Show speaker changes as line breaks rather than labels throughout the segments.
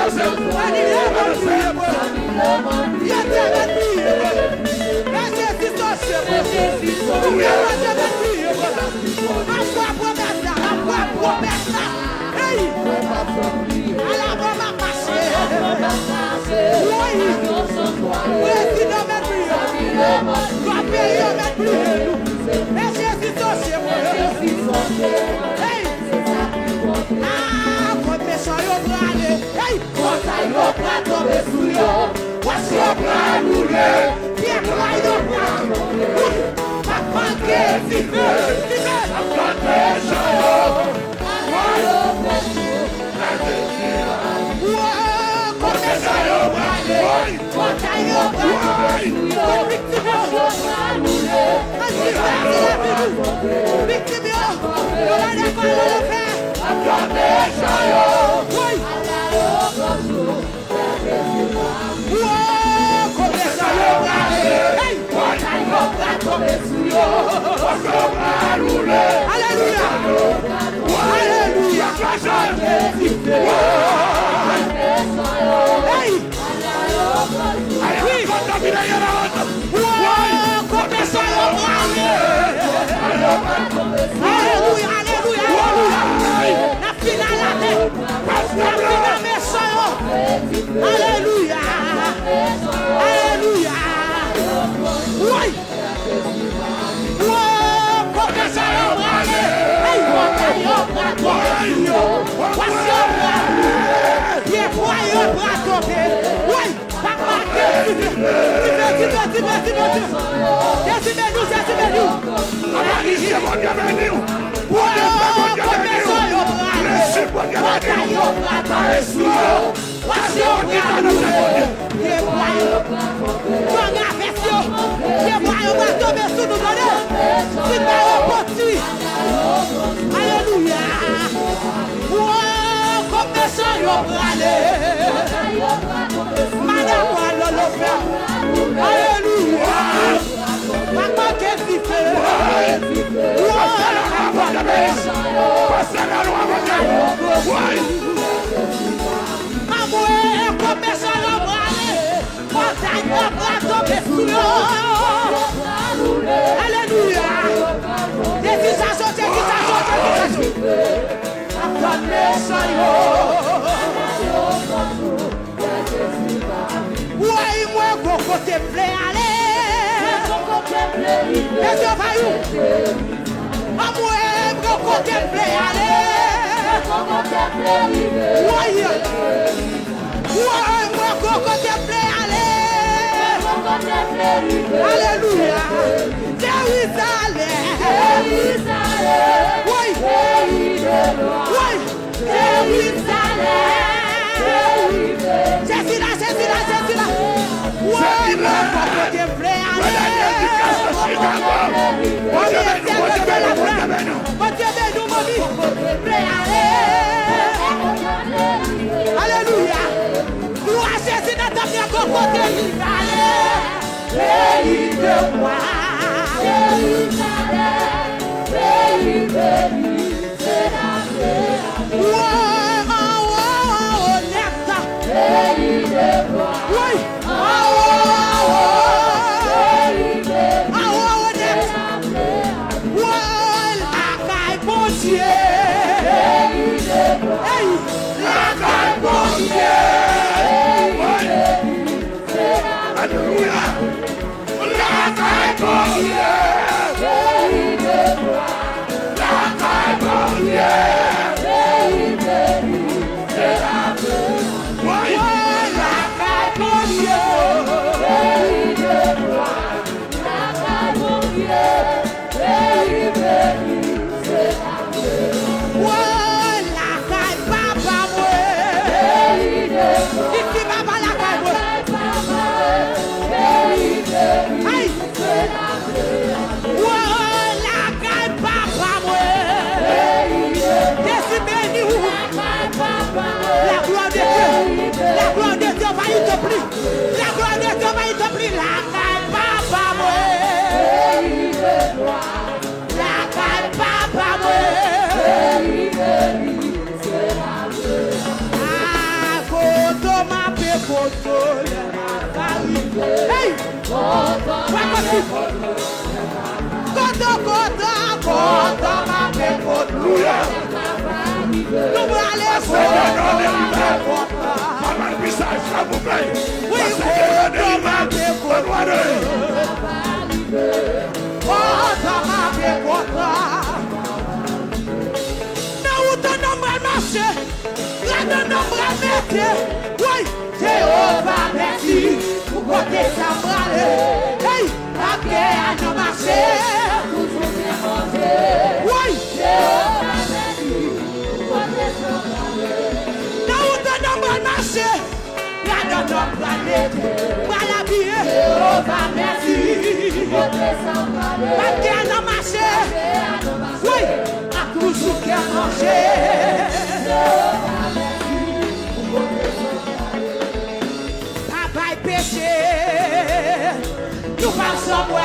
Papa, Hey! Jehovah, merci pour côté ça brale. Hey, la guerre a non marché. Toujours bien mangé. Oui, Jehovah, merci pour côté ça brale. Là où t'as non mal marché, là dans notre planète, voilà bien. Jehovah, merci pour côté ça brale. La guerre a non marché. Oui, a toujours bien mangé. Jehovah, merci pour côté ça brale. Péché, nous passons pour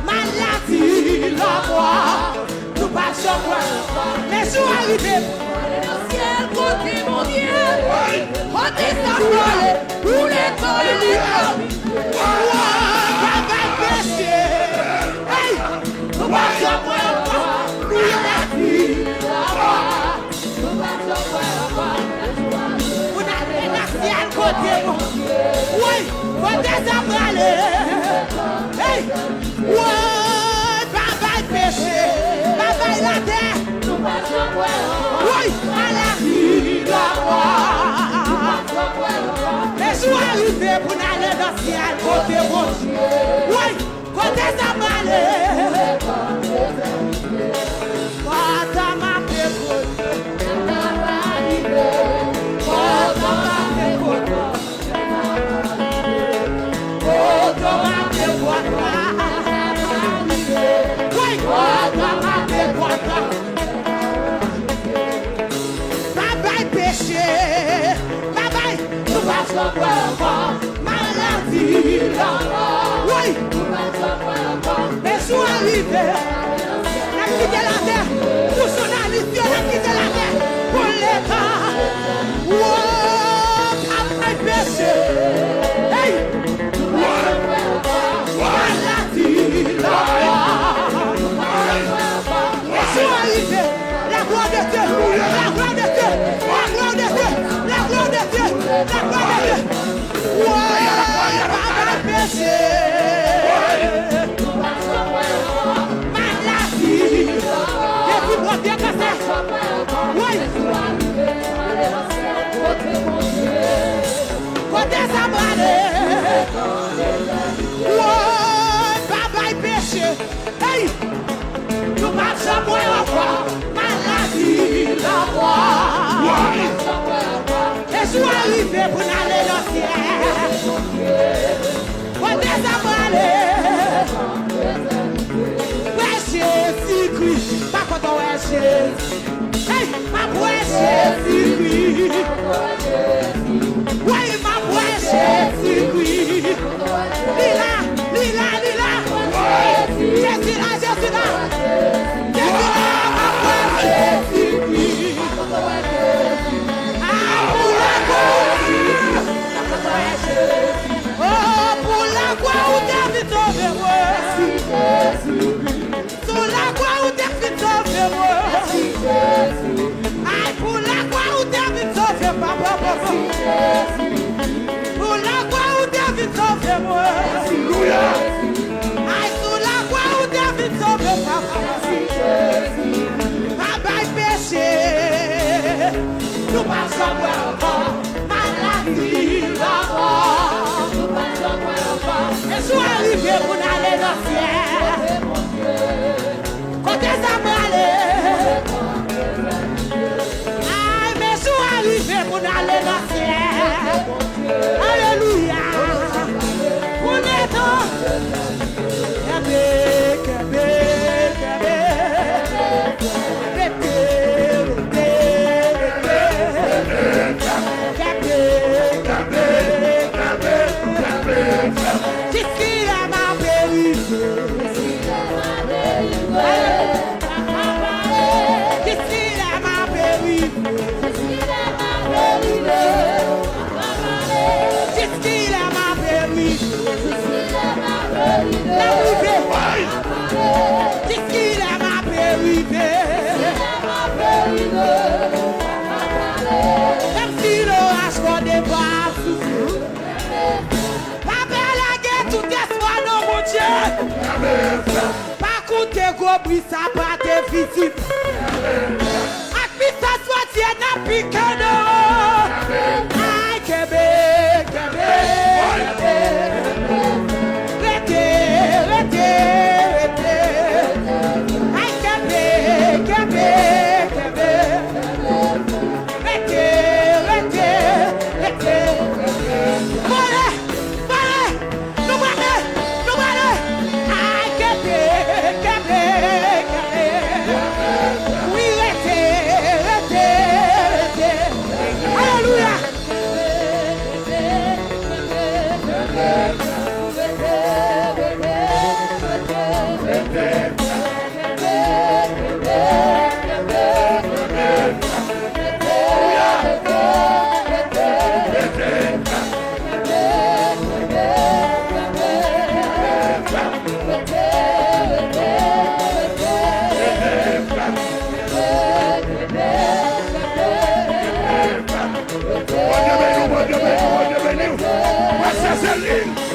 maladie, la mort, nous passons pour les jours arrivés. Le ciel côté mon Dieu, côté sa parole, pour les colères. Péché, hey, nous passons pour maladie, la mort, nous passons pour le ciel côté mon Dieu. Oui, faut désabraler. Hey, ouais, papa péché, papa la terre. Oui, à la vie, la roi. Les jours arrivés pour aller dans le ciel, côté bon Dieu. Oui, faut désabraler. Papa m'a fait maladie, la mort. Oui, les jours arrivés, la quitté la terre, pour son allusion, la quitté la terre, pour l'État. Oh, après péché, hey, maladie, la mort. Les jours arrivés, la gloire de Dieu, la gloire de Dieu, la gloire de Dieu, la gloire de Dieu, la gloire de Dieu. Ouais, papa péché. Maladie. Et puis moi bien cassé. Oui. Côté ça brale. Ouais, papa péché. Hey. Nous marchons pour avoir maladie, la mort. Les jours arrivés pour aller dans le ciel. Faut désabraler. Ouais, Jésus-Christ. Pas quand on est Jésus. Hey, ma boue Jésus-Christ. Ouais, ma boue Jésus-Christ. Lila, Lila, Lila. Jésus là, Jésus là. Jésus là, ma boue Jésus-Christ. Oh, pour la croix où t'as vu sauver moi. Sur la croix où t'as vu sauver moi. Aïe, pour la croix où t'as vu sauver papa. Pour la croix où t'as vu sauver moi. Aïe, sur la croix où t'as vu sauver papa. Papa péché. Nous passons pour encore maladie, la mort. Nous passons pour encore. Et sois arrivé pour aller dans le ciel. Côté ça brale. Aïe, mais sois arrivé pour aller dans le ciel. Alléluia. Pour les temps. Pas coûter gros bruit, ça pas de visible. Avec ça soit tiens n'a piqué de. Aïe, Kébé, Kébé. Rete. Aïe, Kébé, Kébé.
What's that?